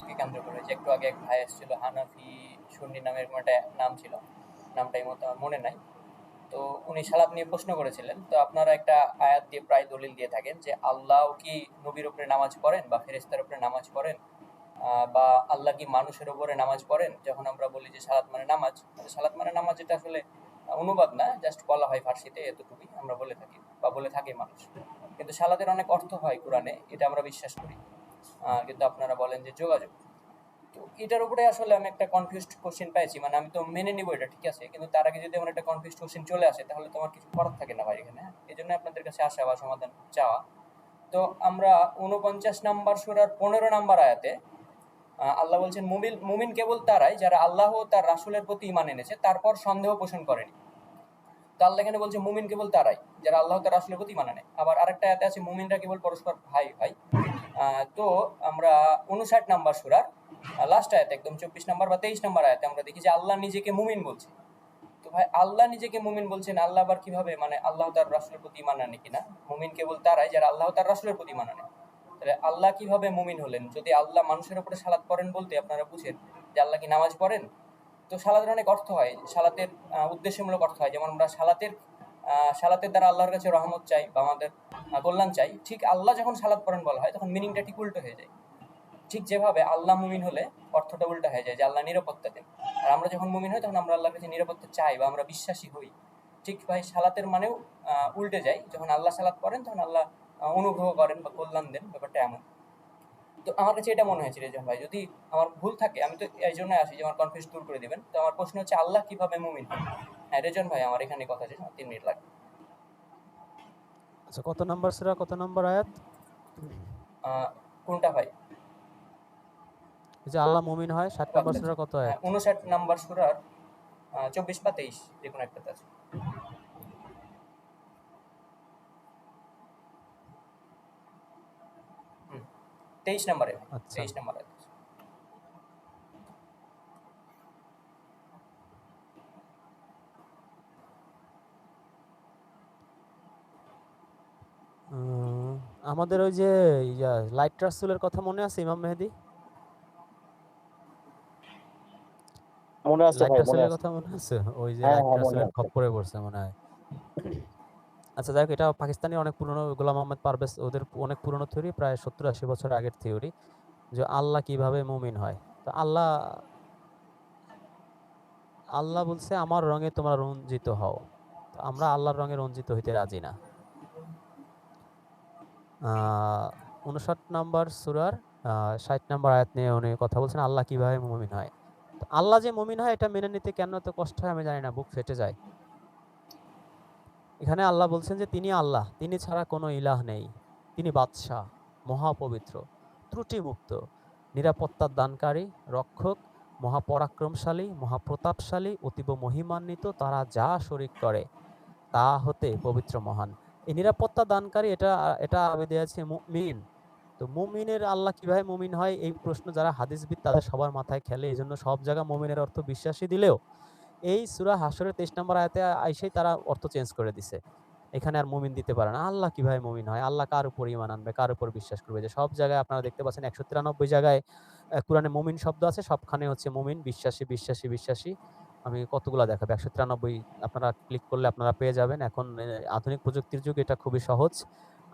হাদিসকে কেন্দ্র করে। যে একটু আগে এক ভাই এসেছিল, হানাফি সুন্নি নামে এরকম একটা নাম ছিল, নামটা এই মতো আমার মনে নাই। তো উনি সালাত নিয়ে প্রশ্ন করেছিলেন। তো আপনারা একটা আয়াত দিয়ে প্রায় দলিল দিয়ে থাকেন যে আল্লাহ কি নবীর উপরে নামাজ পড়েন বা ফেরেশতার উপরে নামাজ পড়েন, বা আল্লাহ কি মানুষের উপরে নামাজ পড়েন। যখন আমরা বলি যে সালাত মানে নামাজ, সালাত মানে নামাজ, এটা আসলে অনুবাদ না, জাস্ট বলা হয় ফার্সিতে, এতটুকুই আমরা বলে থাকি বা বলে থাকে মানুষ। কিন্তু সালাতের অনেক অর্থ হয় কোরআনে, এটা আমরা বিশ্বাস করি। কিন্তু আপনারা বলেন যে যোগাযোগ। তো এটার উপরে আসলে আমি একটা কনফিউজড কোশ্চেন পেয়েছি। মানে আমি তো মেনে নিব এটা, ঠিক আছে, কিন্তু তার আগে যদি আমার একটা কনফিউজড কোশ্চেন চলে আসে তাহলে তোমার কিছু করার থাকে না ভাই এখানে। এই জন্য আপনাদের কাছে আসা বা সমাধান চাওয়া। তো আমরা 49 নাম্বার সূরার 15 নাম্বার আয়াতে আল্লাহ বলছেন, মুমিন কেবল তারাই যারা আল্লাহ ও তার রাসূলের প্রতি ঈমান এনেছে তারপর সন্দেহ পোষণ করেনি। তো আল্লাহ এখানে বলছে মুমিন কেবল তারাই যারা আল্লাহ তার রাসূলের প্রতি ঈমান আনে। আবার আরেকটা আয়াতে আছে মুমিনরা কেবল পরস্পর ভাই ভাই। তো আমরা 59 নাম্বার সূরার লাস্ট আয়াতে একদম 24 নাম্বার বা 23 নাম্বার আয়াতে আমরা দেখি যে আল্লাহ নিজেকে মুমিন বলছে। তো ভাই আল্লাহ নিজেকে মুমিন বলছেন, আল্লাহ আবার কিভাবে, মানে আল্লাহ তার রাসূলের প্রতি ঈমান আনে কিনা? মুমিন কেবল তারাই যারা আল্লাহ তার রাসূলের প্রতি ঈমান আনে। তাহলে আল্লাহ কিভাবে মুমিন হলেন? যদি আল্লাহ মানুষের উপরে সালাত পড়েন বলতে আপনারা বুঝেন যে আল্লাহ কি নামাজ পড়েন? তো সালাতের অনেক অর্থ হয়, সালাতের উদ্দেশ্যমূলক অর্থ হয়। যেমন আমরা সালাতের দ্বারা আল্লাহর কাছে রহমত চাই বা আমাদের কল্যাণ চাই। ঠিক আল্লাহ যখন সালাত পড়েন বলা হয় তখন মিনিংটা ঠিক উল্টো হয়ে যায়। ঠিক যেভাবে আল্লাহ মুমিন হলে অর্থটা উল্টা হয়ে যায় যে আল্লাহ নিরাপত্তা দেন। আর আমরা যখন মুমিন হই তখন আমরা আল্লাহর কাছে নিরাপত্তা চাই বা আমরা বিশ্বাসী হই। ঠিক ভাই সালাতের মানেও উল্টে যায়। যখন আল্লাহ সালাত করেন তখন আল্লাহ অনুগ্রহ করেন বা কল্যাণ দেন, ব্যাপারটা এমন। তো আমার কাছে এটা মনে হয়েছে রেজন ভাই, যদি আমার ভুল থাকে আমি তো এই জন্য আসি যে আমার কনফিউজ দূর করে দিবেন। তো আমার প্রশ্ন হচ্ছে আল্লাহ কিভাবে মুমিন হয়? হ্যাঁ রেজন ভাই, আমার এখানে কথা শেষ, 3 মিনিট লাগবে। আচ্ছা, কত নাম্বার সূরা, কত নাম্বার আয়াত? কোনটা ভাই? এই যে আল্লাহ মুমিন হয় 60 নাম্বার সূরা কত হ্যাঁ আয়াত? 59 নাম্বার সূরার 24 বা 23, যে কোনো একটাতে আছে। 23 নাম্বারে ভাই, আচ্ছা, 23 নাম্বার আছে। আমাদের ওই যে লাইট রাসূলের কথা মনে আছে, ইমাম মেহেদী? মনে আছে লাইট ভাই, মনে রাসূলের আছে। কথা মনে আছে? ওই যে হ্যাঁ লাইট হ্যাঁ, মনে রাসূলের আছে। খপ্পরে পড়ছে মনে হয়। আচ্ছা যাই হোক, এটা পাকিস্তানি অনেক পুরনো, গোলাম মোহাম্মদ পারভেজ ওদের অনেক পুরনো থিওরি, প্রায় 70-80 বছর আগের থিওরি, যে আল্লাহ কিভাবে মুমিন হয়। তো আল্লাহ বলছে আমার রঙে তোমরা রঞ্জিত হও। তো আমরা আল্লাহর রঙে রঞ্জিত হইতে রাজি না। 59 নাম্বার সূরার 60 নাম্বার আয়াত নিয়ে উনি কথা বলছেন, আল্লাহ কিভাবে মুমিন হয়। তো আল্লাহ যে মুমিন হয় এটা মেনে নিতে কেন এত কষ্ট হয় আমি জানি না, বুক ফেটে যায়। এখানে আল্লাহ বলছেন যে তিনি আল্লাহ, তিনি ছাড়া কোনো ইলাহ নেই, তিনি বাদশাহ, মহাপবিত্র, ত্রুটিমুক্ত, নিরাপত্তার দানকারী, রক্ষক, মহাপরাক্রমশালী, মহাপ্রতাপশালী, অতীব মহিমান্বিত, তারা যা শরিক করে তা হতে পবিত্র মহান। এই নিরাপত্তা দানকারী, এটা এটা আমি দিয়েছি মুমিন। তো মুমিনের আল্লাহ কিভাবে মুমিন হয় এই প্রশ্ন যারা হাদিসবিদ তাদের সবার মাথায় খেলে। এই জন্য সব জায়গায় মুমিনের অর্থ বিশ্বাসী দিলেও এই সূরা হাশরের 23 নম্বর আয়াতে আইসাই তারা অর্থ চেঞ্জ করে দিছে। এখানে আর মুমিন দিতে পারে না। আল্লাহ কিভাবে মুমিন হয়? আল্লাহ কার উপর ঈমান আনবে? কার উপর বিশ্বাস করবে? যে সব জায়গায় আপনারা দেখতে পাচ্ছেন ১৯৩ জায়গায় কোরআনে মুমিন শব্দ আছে, সবখানে হচ্ছে মুমিন, বিশ্বাসী, বিশ্বাসী, বিশ্বাসী। আমি কতগুলা দেখাবো, ১৯৩ আপনারা ক্লিক করলে আপনারা পেয়ে যাবেন। এখন আধুনিক প্রযুক্তির যুগ, এটা খুবই সহজ।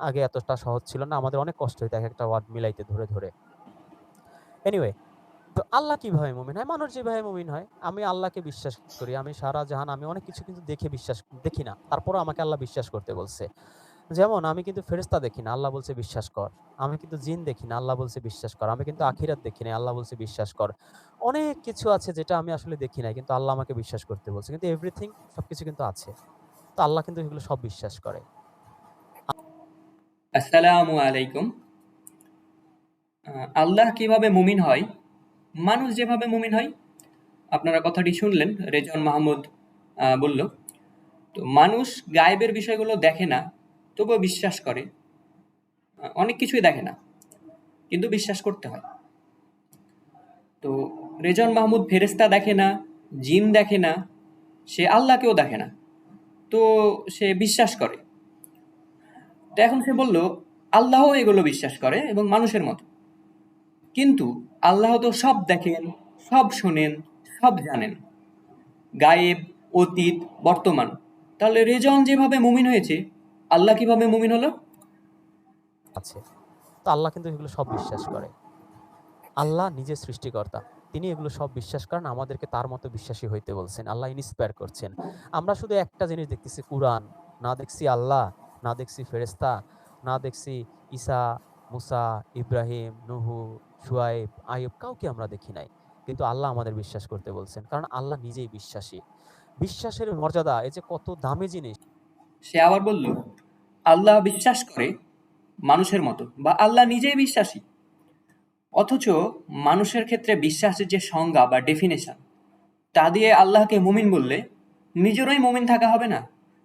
আগে এতটা সহজ ছিল না। আমাদের অনেক কষ্ট হইতো একেকটা ওয়ার্ড মিলাইতে ধরে, ধরে। এনিওয়ে, তো আল্লাহ কিভাবে মুমিন হয়? মানুষ যেভাবে মুমিন হয়। আমি আল্লাহকে বিশ্বাস করি। আমি সারা জাহান, আমি অনেক কিছু কিন্তু দেখি না। তারপরেও আমাকে আল্লাহ বিশ্বাস করতে বলছে। যেমন আমি কিন্তু ফেরেশতা দেখি না, আল্লাহ বলছে বিশ্বাস কর। আমি কিন্তু জিন দেখি না, আল্লাহ বলছে বিশ্বাস কর। আমি কিন্তু আখিরাত দেখি নাই, আল্লাহ বলছে বিশ্বাস কর। অনেক কিছু আছে যেটা আমি আসলে দেখি নাই, কিন্তু আল্লাহ আমাকে বিশ্বাস করতে বলছে। কিন্তু এভরিথিং, সবকিছু কিন্তু আছে। তো আল্লাহ কিন্তু এগুলো সব বিশ্বাস করে। আসসালামু আলাইকুম। আল্লাহ কিভাবে মুমিন হয়? মানুষ যেভাবে মুমিন হয়। আপনারা কথাটি শুনলেন, রেজন মাহমুদ বলল। তো মানুষ গায়েবের বিষয়গুলো দেখে না, তবুও বিশ্বাস করে। অনেক কিছুই দেখে না, কিন্তু বিশ্বাস করতে হয়। তো রেজন মাহমুদ ফেরেশতা দেখে না, জিন দেখে না, সে আল্লাহকেও দেখে না, তো সে বিশ্বাস করে। তো এখন সে বলল আল্লাহও এগুলো বিশ্বাস করে এবং মানুষের মতো। কিন্তু আল্লাহ তো সব দেখেন, সব শোনেন, সব জানেন, গায়েব, অতীত, বর্তমান। তাহলে রেজন যেভাবে মুমিন হয়েছে, আল্লাহ কিভাবে মুমিন হলো? আছে। তো আল্লাহ কিন্তু এগুলো সব বিশ্বাস করে। আল্লাহ নিজে সৃষ্টিকর্তা। তিনি এগুলো সব বিশ্বাস করেন, আমাদেরকে তার মতো বিশ্বাসী হইতে বলছেন। আল্লাহ ইন্সপায়ার করছেন। আমরা শুধু একটা জিনিস দেখতেছি কুরআন, না দেখছি আল্লাহ, না দেখছি ফেরেশতা, না দেখছি ঈসা, মুসা, ইব্রাহিম, নূহু, শুআয়ব, আইয়ুব কাউকে আমরা দেখি নাই। কিন্তু আল্লাহ আমাদের বিশ্বাস করতে বলছেন। কারণ আল্লাহ নিজেই বিশ্বাসী। বিশ্বাসের মর্যাদা এই যে কত দামি জিনিস। সে আবার বলল, আল্লাহ বিশ্বাস করে মানুষের মতো, বা আল্লাহ নিজেই বিশ্বাসী। অথচ মানুষের ক্ষেত্রে বিশ্বাসের যে সংজ্ঞা বা ডেফিনেশন, তা দিয়ে আল্লাহকে মুমিন বললে নিজেরই মুমিন থাকা হবে না।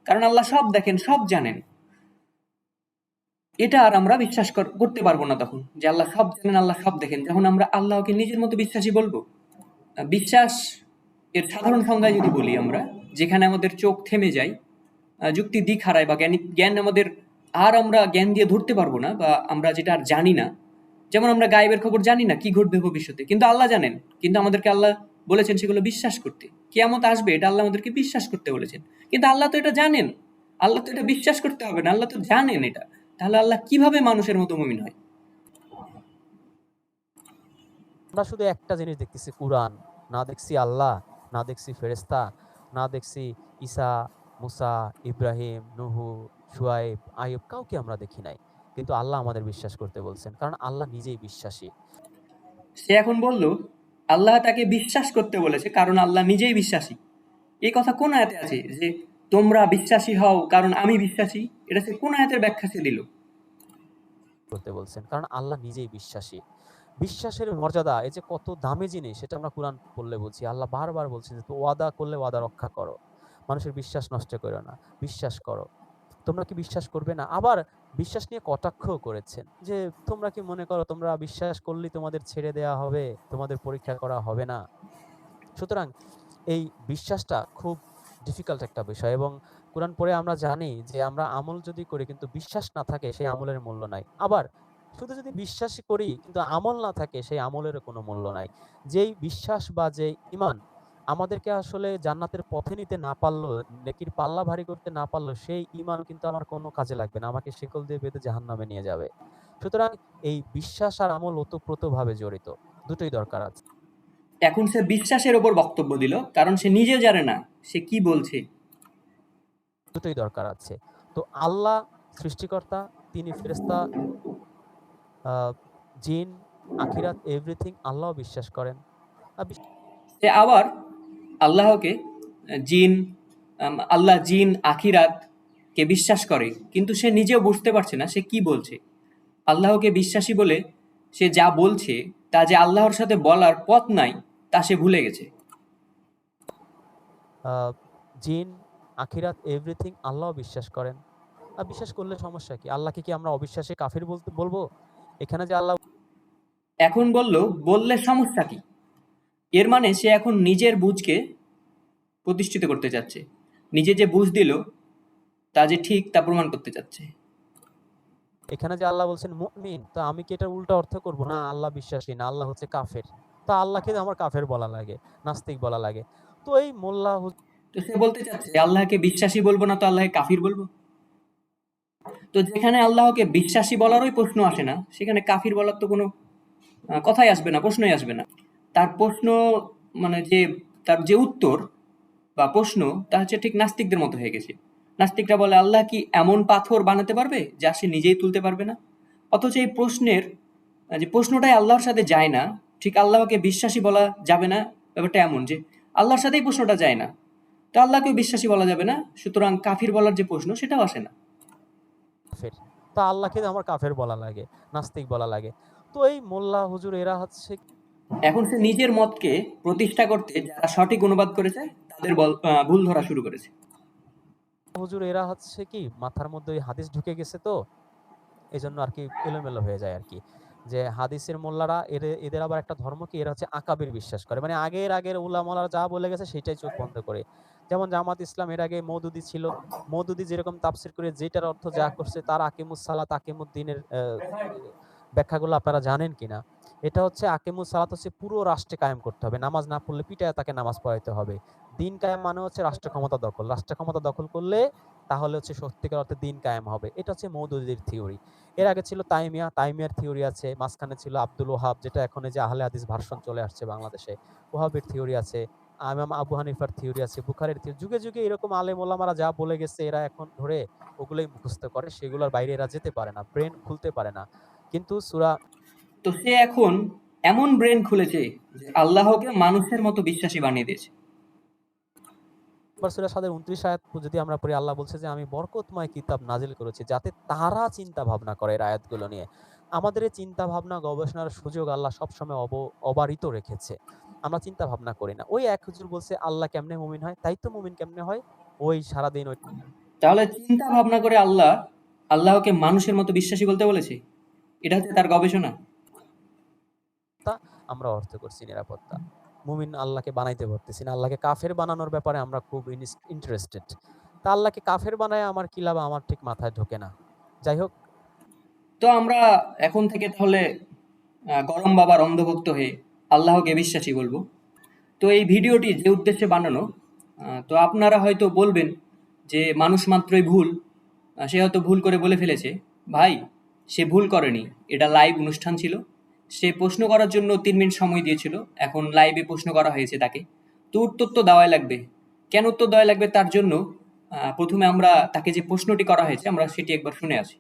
কারণ আল্লাহ সব দেখেন, সব জানেন। এটা আর আমরা বিশ্বাস করতে পারবো না তখন, যে আল্লাহ সব জানেন, আল্লাহ সব দেখেন, যখন আমরা আল্লাহকে নিজের মতো বিশ্বাসী বলবো। বিশ্বাস এর সাধারণ সংজ্ঞায় যদি বলি আমরা, যেখানে আমাদের চোখ থেমে যায়, যুক্তি দিক হারায়, বা জ্ঞান আমাদের আর আমরা জ্ঞান দিয়ে ধরতে পারবো না, বা আমরা যেটা আর জানি না। যেমন আমরা গায়েবের খবর জানি না কি ঘটবে ভবিষ্যতে, কিন্তু আল্লাহ জানেন। কিন্তু আমাদেরকে আল্লাহ বলেছেন সেগুলো বিশ্বাস করতে। কিয়ামত আসবে, এটা আল্লাহ আমাদেরকে বিশ্বাস করতে বলেছেন। কিন্তু আল্লাহ তো এটা জানেন, আল্লাহ তো এটা বিশ্বাস করতে হবে না, আল্লাহ তো জানেন এটা। তাহলে আল্লাহ কিভাবে মানুষের মতো মুমিন হয়? আমরা শুধু একটা জিনিস দেখতেছি কুরআন, না দেখছি আল্লাহ, না দেখছি ফেরেশতা, না দেখছি ঈসা, মুসা, ইব্রাহিম, নূহু, শুআয়ব, আইয়ুব কাউকে আমরা দেখি নাই। কিন্তু আল্লাহ আমাদের বিশ্বাস করতে বলছেন। কারণ আল্লাহ নিজেই বিশ্বাসী। সে এখন বলল, আল্লাহ তাকে বিশ্বাস করতে বলেছে কারণ আল্লাহ নিজেই বিশ্বাসী। এই কথা কোন আয়াতে আছে যে তোমরা বিশ্বাসী হও কারণ আমি বিশ্বাসী? এটা সে কোন আয়াতের ব্যাখ্যা সে দিল? করতে বলছেন। কারণ আল্লাহ নিজেই বিশ্বাসী। বিশ্বাসের মর্যাদা এই যে কত দামি জিনিস এটা আমরা কুরআন পড়লে বুঝি। আল্লাহ বারবার বলছেন যে, "ওয়াদা করলে ওয়াদা রক্ষা করো। মানুষের বিশ্বাস নষ্ট করো না। বিশ্বাস করো।" তোমরা কি বিশ্বাস করবে না? আবার বিশ্বাস নিয়ে কটাক্ষও করেছেন যে, "তোমরা কি মনে করো তোমরা বিশ্বাস করলেই তোমাদের ছেড়ে দেয়া হবে? তোমাদের পরীক্ষা করা হবে না?" সুতরাং এই বিশ্বাসটা খুব ডিফিকাল্ট একটা বিষয় এবং কোরআন পড়ে আমরা জানি যে আমরা আমল যদি করি কিন্তু বিশ্বাস না থাকে সেই আমলের মূল্য নাই। আবার শুধু যদি বিশ্বাসই করি কিন্তু আমল না থাকে সেই আমলেরও কোনো মূল্য নাই। যেই বিশ্বাস বা যেই ঈমান আমাদেরকে আসলে জান্নাতের পথে নিতে না পারলেও, নেকির পাল্লা ভারী করতে না পারলেও সেই ঈমান কিন্তু আমার কোনো কাজে লাগবে না। আমাকে শিকল দিয়ে বেঁধে জাহান্নামে নিয়ে যাবে। সুতরাং এই বিশ্বাস আর আমল ওতপ্রোতভাবে জড়িত। দুটোই দরকার আছে। এখন সে বিশ্বাসের ওপর বক্তব্য দিল কারণ সে নিজে জানে না সে কি বলছে। দুটোই দরকার আছে। তো আল্লাহ সৃষ্টিকর্তা, তিনি ফেরেশতা, আ জিন, আখিরাত এভরিথিং আল্লাহও বিশ্বাস করেন। বিশ সে আবার আল্লাহকে জিন আল্লাহ জিন আখিরাত কে বিশ্বাস করে, কিন্তু সে নিজেও বুঝতে পারছে না সে কি বলছে। আল্লাহকে বিশ্বাসী বলে সে যা বলছে তা যে আল্লাহর সাথে বলার পথ নাই, তা সে ভুলে গেছে। আ জিন, আখিরাত এভরিথিং আল্লাহও বিশ্বাস করেন। বিশ্বাস করলে সমস্যা কি? আল্লাহকে কি আমরা অবিশ্বাসী কাফির বলবো? এখানে যে আল্লাহ এখন বলল, বললে সমস্যা কি? এর মানে সে এখন নিজের বুঝকে প্রতিষ্ঠিত করতে চাচ্ছে। নিজে যে বুঝ দিল তা যে ঠিক তা প্রমাণ করতে চাচ্ছে। এখানে যে আল্লাহ বলছেন মুমিন, তো আমি কি এটার উল্টা অর্থ করব? না আল্লাহ বিশ্বাসী না, আল্লাহ হচ্ছে কাফের। তো আল্লাহকে আমার কাফের বলা লাগে, নাস্তিক বলা লাগে। তো এই মোল্লা তো সে বলতে চাচ্ছে আল্লাহকে বিশ্বাসী বলবো না তো আল্লাহকে কাফির বলবো? তো যেখানে আল্লাহকে বিশ্বাসী বলারই প্রশ্ন আসে না, সেখানে কাফির বলার তো কোনো কথাই আসবে না, প্রশ্নই আসবে না। তার প্রশ্ন, মানে যে তার যে উত্তর বা প্রশ্ন, তা হচ্ছে ঠিক নাস্তিকদের মতো হয়ে গেছে। নাস্তিকরা বলে আল্লাহ কি এমন পাথর বানাতে পারবে যা সে নিজেই তুলতে পারবে না? অথচ এই প্রশ্নের যে প্রশ্নটাই আল্লাহর সাথে যায় না, ঠিক আল্লাহকে বিশ্বাসী বলা যাবে না। ব্যাপারটা এমন যে আল্লাহর সাথেই প্রশ্নটা যায় না, তো আল্লাহকেও বিশ্বাসী বলা যাবে না, সুতরাং কাফির বলার যে প্রশ্ন সেটাও আসে না। কাফের। তা আল্লাহকে আমার কাফের বলা লাগে, নাস্তিক বলা লাগে। তো এই মোল্লা হুজুর এরা হচ্ছে এখন সে নিজের মতকে প্রতিষ্ঠা করতে যারা সঠিক অনুবাদ করেছে তাদের ভুল ধরা শুরু করেছে। কি মাথার মধ্যে ওই হাদিস ঢুকে গেছে তো এজন্য আরকি এলোমেলো হয়ে যায় আরকি। যে হাদিসের মোল্লারা এদের আবার একটা ধর্ম কি এরা হচ্ছে আকাবির বিশ্বাস করে। মানে আগের উলামারা যা বলে গেছে সেটাই চোখ বন্ধ করে। যেমন জামাত ইসলাম এর আগে মওদুদি ছিল। মওদুদি যেরকম তাফসীর করে যেটার অর্থ যা করছে তার আকিমুস সালাত আকিমুদ্দিনের ব্যাখ্যাগুলো আপনারা জানেন কিনা? এটা হচ্ছে আকিমুস সালাত হচ্ছে পুরো রাষ্ট্রে কায়েম করতে হবে। নামাজ না পড়লে পিটায় তাকে নামাজ পড়াইতে হবে। দিন কায়েম মানে হচ্ছে রাষ্ট্র ক্ষমতা দখল। রাষ্ট্র ক্ষমতা দখল করলে তাহলে হচ্ছে সত্যিকার অর্থে দিন কায়েম হবে। এটা হচ্ছে মওদুদির থিওরি। এর আগে ছিল তাইমিয়ার থিওরি আছে। মাঝখানে ছিল আব্দুল ওহাব, যেটা এখন এই যে আহলে হাদিস ভার্সন চলে আসছে বাংলাদেশে। ওহাবের থিওরি আছে। ইমাম আবু হানিফার থিওরি আছে, বুখারীর থিওরি। যুগে, যুগে এরকম আলেম ওলামারা যা বলে গেছে এরা এখন ধরে ওগুলোই মুখস্থ করে। সেগুলোর বাইরে এরা যেতে পারে না। ব্রেন খুলতে পারে না। কিন্তু সূরা তো সে এখন এমন ব্রেন খুলেছে যে আল্লাহকে মানুষের মতো বিশ্বাসী বানিয়ে দিয়েছে। সূরা সাদের ২৯ আয়াত যদি আমরা পড়ি, আল্লাহ বলছে যে আমি বরকতময় কিতাব নাজিল করেছি যাতে তারা চিন্তা ভাবনা করে এর আয়াতগুলো নিয়ে। আমাদের এই চিন্তা ভাবনা গবেষণার সুযোগ আল্লাহ সবসময় অবারিত রেখেছে। আমরা চিন্তা ভাবনা করি না। ওই এক হুজুর বলছে আল্লাহ কেমনে মুমিন হয়? তাই তো মুমিন কেমনে হয়? ওই সারাদিন ওই তাহলে চিন্তা ভাবনা করে আল্লাহকে মানুষের মতো বিশ্বাসী বলতে বলেছে, এটা হচ্ছে তার গবেষণা। তা আমরা অর্থ করছি নিরাপত্তা। মুমিন আল্লাহকে বানাইতে পারতেছি না। আল্লাহকে কাফের বানানোর ব্যাপারে আমরা খুব ইন্টারেস্টেড। তা আল্লাহকে কাফের বানায় আমার কি লাভ? আমার ঠিক মাথায় ঢোকে না। যাই হোক, তো আমরা এখন থেকে তাহলে গরম বাবার অন্ধভক্ত হয়ে আল্লাহকে বিশ্বাসী বলবো। তো এই ভিডিওটি যে উদ্দেশ্যে বানানো, তো আপনারা হয়তো বলবেন যে মানুষ মাত্রই ভুল, সে হয়তো ভুল করে বলে ফেলেছে। ভাই, সে ভুল করেনি, এটা লাইভ অনুষ্ঠান ছিল। সে প্রশ্ন করার জন্য 3 মিনিট সময় দিয়েছিল, এখন লাইভে প্রশ্ন করা হয়েছে তাকে। তো উত্তর তো দেওয়াই লাগবে। কেন উত্তর দেওয়া লাগবে তার জন্য প্রথমে আমরা তাকে যে প্রশ্নটি করা হয়েছে আমরা সেটি একবার শুনে আসি।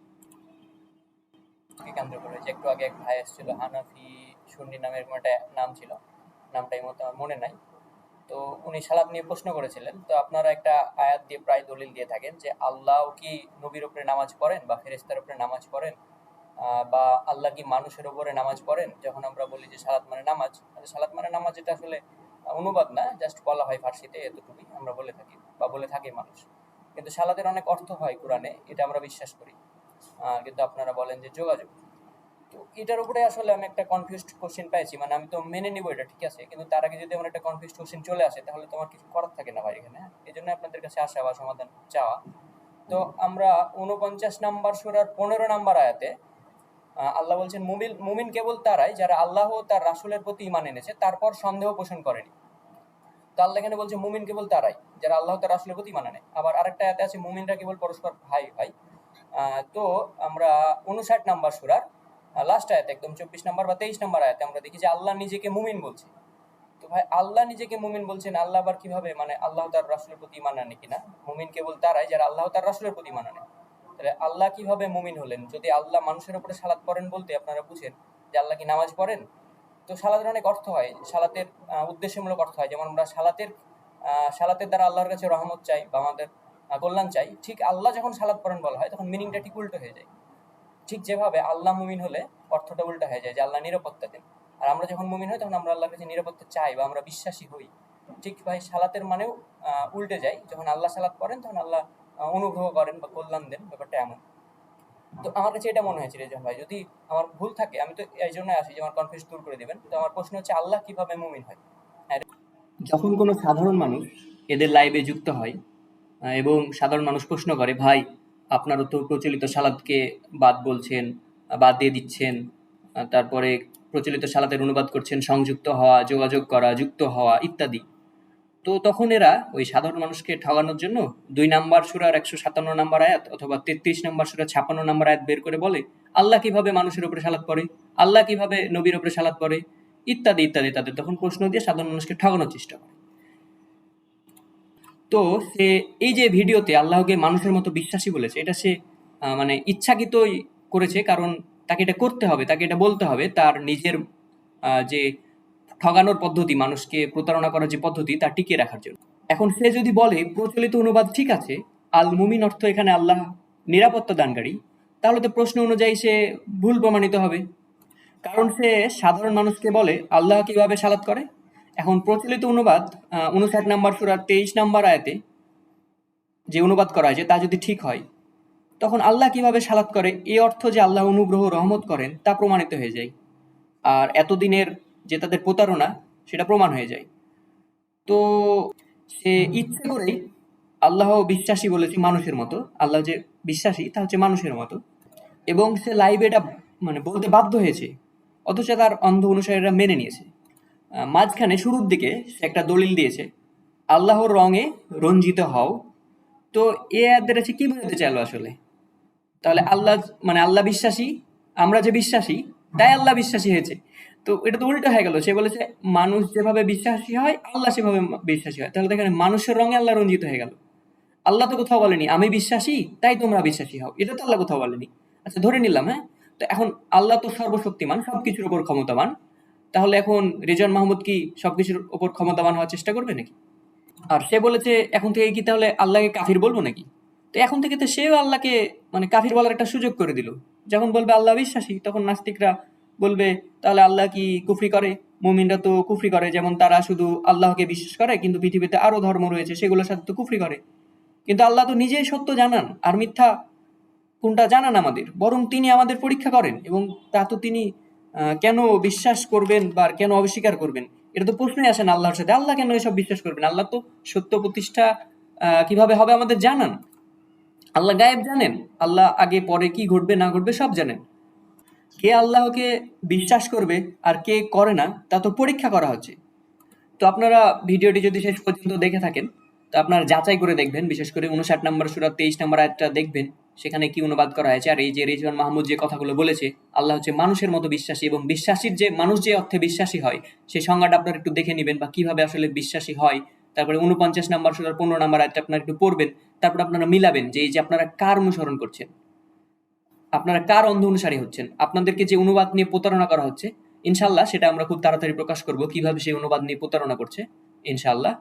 কেন্দ্র করে যে একটু আগে এক ভাই এসেছিল, হানাফি সুন্নি নামের কোনো একটা নাম ছিল, নামটা এই মতো আমার মনে নাই। তো উনি সালাত নিয়ে প্রশ্ন করেছিলেন। তো আপনারা একটা আয়াত দিয়ে প্রায় দলিল দিয়ে থাকেন যে আল্লাহ কি নবীর উপরে নামাজ পড়েন বা ফেরেশতার উপরে নামাজ পড়েন, বা আল্লাহ কি মানুষের উপরে নামাজ পড়েন। যখন আমরা বলি যে সালাত মানে নামাজ, তাহলে সালাত মানে নামাজ এটা আসলে অনুবাদ না, জাস্ট বলা হয় ফার্সিতে, এতটুকুই আমরা বলে থাকি বা বলে থাকে মানুষ। কিন্তু সালাতের অনেক অর্থ হয় কোরআনে, এটা আমরা বিশ্বাস করি। কিন্তু আপনারা বলেন যে যোগাযোগ। তো এটার উপরে আসলে আমি একটা কনফিউজড কোশ্চেন পাইছি, মানে আমি তো মেনে নিব এটা, ঠিক আছে, কিন্তু তার আগে যদি আমার একটা কনফিউজড কোশ্চেন চলে আসে তাহলে তো আমার কিছু করার থাকে না ভাই এখানে। এই জন্য আপনাদের কাছে আসা বা সমাধান চাওয়া। তো আমরা 49 নম্বর সূরার 15 নম্বর আয়াতে আল্লাহ বলছেন মুমিন কেবল তারাই যারা আল্লাহ ও তার রাসূলের প্রতি ঈমান এনেছে তারপর সন্দেহ পোষণ করেনি। তো আল্লাহ এখানে বলছে মুমিন কেবল তারাই যারা আল্লাহ তার রাসূলের প্রতি ঈমান আনে। আবার আরেকটা আয়াতে আছে মুমিনরা কেবল পরস্পর ভাই ভাই। তো আমরা 59 নম্বর সূরার লাস্ট আয়াতে একদম 24 নম্বর বা 23 নম্বর আয়াতে আমরা দেখি যে আল্লাহ নিজেকে মুমিন বলছে। তো ভাই, আল্লাহ নিজেকে মুমিন বলছেন, আল্লাহ আবার কিভাবে, মানে আল্লাহ তার রাসূলের প্রতি ঈমান আনে কিনা? মুমিন কেবল তারাই যারা আল্লাহ তার রাসূলের প্রতি ঈমান আনে। তাহলে আল্লাহ কিভাবে মুমিন হলেন? যদি আল্লাহ মানুষের উপরে সালাত পড়েন বলতে আপনারা বুঝেন যে আল্লাহ কি নামাজ পড়েন? তো সালাতের অনেক অর্থ হয়, সালাতের উদ্দেশ্যমূলক অর্থ হয়। যেমন আমরা সালাতের দ্বারা আল্লাহর কাছে রহমত চাই বা আমাদের কল্যাণ চাই। ঠিক আল্লাহ যখন সালাত পড়েন বলা হয় তখন মিনিংটা ঠিক উল্টো হয়ে যায়। ঠিক যেভাবে আল্লাহ মুমিন হলে অর্থটা উল্টা হয়ে যায় যে আল্লাহ নিরাপত্তা দেন। আর আমরা যখন মুমিন হই তখন আমরা আল্লাহর কাছে নিরাপত্তা চাই বা আমরা বিশ্বাসী হই। ঠিক ভাই, সালাতের মানেও উল্টে যায়। যখন আল্লাহ সালাত করেন তখন আল্লাহ অনুগ্রহ করেন বা কল্যাণ দেন, ব্যাপারটা এমন। তো আমার কাছে এটা মনে হয়েছিল রেজন ভাই, যদি আমার ভুল থাকে আমি তো এই জন্য আসি যে আমার কনফিউজ দূর করে দিবেন। তো আমার প্রশ্ন হচ্ছে আল্লাহ কিভাবে মুমিন হয়? হ্যাঁ, যখন কোনো সাধারণ মানুষ এদের লাইভে যুক্ত হয় এবং সাধারণ মানুষ প্রশ্ন করে, ভাই আপনারও তো প্রচলিত সালাদকে বাদ বলছেন, বাদ দিয়ে দিচ্ছেন, তারপরে প্রচলিত সালাতের অনুবাদ করছেন সংযুক্ত হওয়া, যোগাযোগ করা, যুক্ত হওয়া ইত্যাদি। তো তখন এরা ওই সাধারণ মানুষকে ঠগানোর জন্য 2 নম্বর সূরার 157 নম্বর আয়াত অথবা 33 নম্বর সূরার 56 নম্বর আয়াত বের করে বলে আল্লাহ কিভাবে মানুষের উপরে সালাত পড়ে, আল্লাহ কিভাবে নবীর উপরে সালাত পড়ে ইত্যাদি ইত্যাদি। তাদের তখন প্রশ্ন দিয়ে সাধারণ মানুষকে ঠগানোর চেষ্টা করে। তো সে এই যে ভিডিওতে আল্লাহকে মানুষের মতো বিশ্বাসী বলেছে, এটা সে মানে ইচ্ছাকৃতই করেছে, কারণ তাকে এটা করতে হবে, তাকে এটা বলতে হবে তার নিজের যে ঠগানোর পদ্ধতি, মানুষকে প্রতারণা করার যে পদ্ধতি তা টিকিয়ে রাখার জন্য। এখন সে যদি বলে প্রচলিত অনুবাদ ঠিক আছে, আল মুমিন অর্থ এখানে আল্লাহ নিরাপত্তা দানকারী, তাহলে তো প্রশ্ন অনুযায়ী সে ভুল প্রমাণিত হবে, কারণ সে সাধারণ মানুষকে বলে আল্লাহ কিভাবে সালাত করে। এখন প্রচলিত অনুবাদ 59 নম্বর সূরার 23 নম্বর আয়াতে যে অনুবাদ করা হয়েছে তা যদি ঠিক হয়, তখন আল্লাহ কিভাবে সালাত করে এই অর্থ যে আল্লাহ অনুগ্রহ রহমত করেন তা প্রমাণিত হয়ে যায়। আর এতদিনের যে তাদের প্রতারণা সেটা প্রমাণ হয়ে যায়। তো সে ইচ্ছে করেই আল্লাহ বিশ্বাসী বলেছে মানুষের মতো, আল্লাহ যে বিশ্বাসী তা হচ্ছে মানুষের মতো, এবং সে লাইভে এটা মানে বলতে বাধ্য হয়েছে। অথচ তার অন্ধ অনুসারীরা মেনে নিয়েছে। মাঝখানে শুরুর দিকে সে একটা দলিল দিয়েছে, আল্লাহর রঙে রঞ্জিত হও। তো এ আয়াত দ্বারা সে কি বোঝাতে চাইলো আসলে? তাহলে আল্লাহ মানে আল্লাহ বিশ্বাসী, আমরা যে বিশ্বাসী তাই আল্লাহ বিশ্বাসী হয়েছে। তো এটা তো উল্টো হয়ে গেল। সে বলেছে মানুষ যেভাবে বিশ্বাসী হয় আল্লাহ সেভাবে বিশ্বাসী হয়। তাহলে দেখেন মানুষের রঙে আল্লাহ রঞ্জিত হয়ে গেল। আল্লাহ তো কোথাও বলেনি আমি বিশ্বাসী তাই তোমরা বিশ্বাসী হও, এটা তো আল্লাহ কোথাও বলেনি। আচ্ছা ধরে নিলাম, হ্যাঁ, তো এখন আল্লাহ তো সর্বশক্তিমান, সবকিছুর উপর ক্ষমতাবান। তাহলে এখন রেজান মাহমুদ কি সবকিছুর উপর ক্ষমতাবান হওয়ার চেষ্টা করবে নাকি? আর সে বলেছে এখন থেকে কি তাহলে আল্লাহকে কাফির বলবো নাকি? তো এখন থেকে তো সেও আল্লাহকে মানে কাফির বলার একটা সুযোগ করে দিল। যখন বলবে আল্লাহ বিশ্বাসী, তখন নাস্তিকরা বলবে তাহলে আল্লাহ কি কুফরি করে? মুমিনরা তো কুফরি করে, যেমন তারা শুধু আল্লাহকে বিশ্বাস করে কিন্তু পৃথিবীতে আরো ধর্ম রয়েছে সেগুলোর সাথে তো কুফরি করে। কিন্তু আল্লাহ তো নিজেই সত্য জানান আর মিথ্যা কোনটা জানান আমাদের, বরং তিনি আমাদের পরীক্ষা করেন এবং তা তো তিনি কেন বিশ্বাস করবেন বা কেন অস্বীকার করবেন, এটা তো প্রশ্নই আসে না আল্লাহর সাথে। আল্লাহ কেন এসব বিশ্বাস করবেন? আল্লাহ তো সত্য প্রতিষ্ঠা কিভাবে হবে আমাদের জানান। আল্লাহ গায়েব জানেন, আল্লাহ আগে পরে কি ঘটবে না ঘটবে সব জানেন। কে আল্লাহকে বিশ্বাস করবে আর কে করে না তা তো পরীক্ষা করা হচ্ছে। তো আপনারা ভিডিওটি যদি শেষ পর্যন্ত দেখে থাকেন তো আপনারা যাচাই করে দেখবেন, বিশেষ করে 59 নম্বর সূরা 23 নম্বর আয়াতটা দেখবেন সেখানে কি অনুবাদ করা হয়েছে। আর এই যে রিজওয়ান মাহমুদ যে কথাগুলো বলেছে আল্লাহ হচ্ছে মানুষের মতো বিশ্বাসী, এবং বিশ্বাসীর যে মানুষ যে অর্থে বিশ্বাসী হয় সেই সংজ্ঞাটা আপনারা একটু দেখে নেবেন বা কিভাবে আসলে বিশ্বাসী হয়। তারপরে 49 নম্বর সূরার 15 নম্বর আয়াতটা আপনারা একটু পড়বেন, তারপর আপনারা মিলাবেন যে এই যে আপনারা কার অনুসরণ করছেন, আপনারা কার অন্ধ অনুসারী হচ্ছেন। আপনাদেরকে যে অনুবাদ নিয়ে প্রতারণা করা হচ্ছে ইনশাআল্লাহ সেটা আমরা খুব তাড়াতাড়ি প্রকাশ করব কিভাবে সেই অনুবাদ নিয়ে প্রতারণা করছে ইনশাআল্লাহ।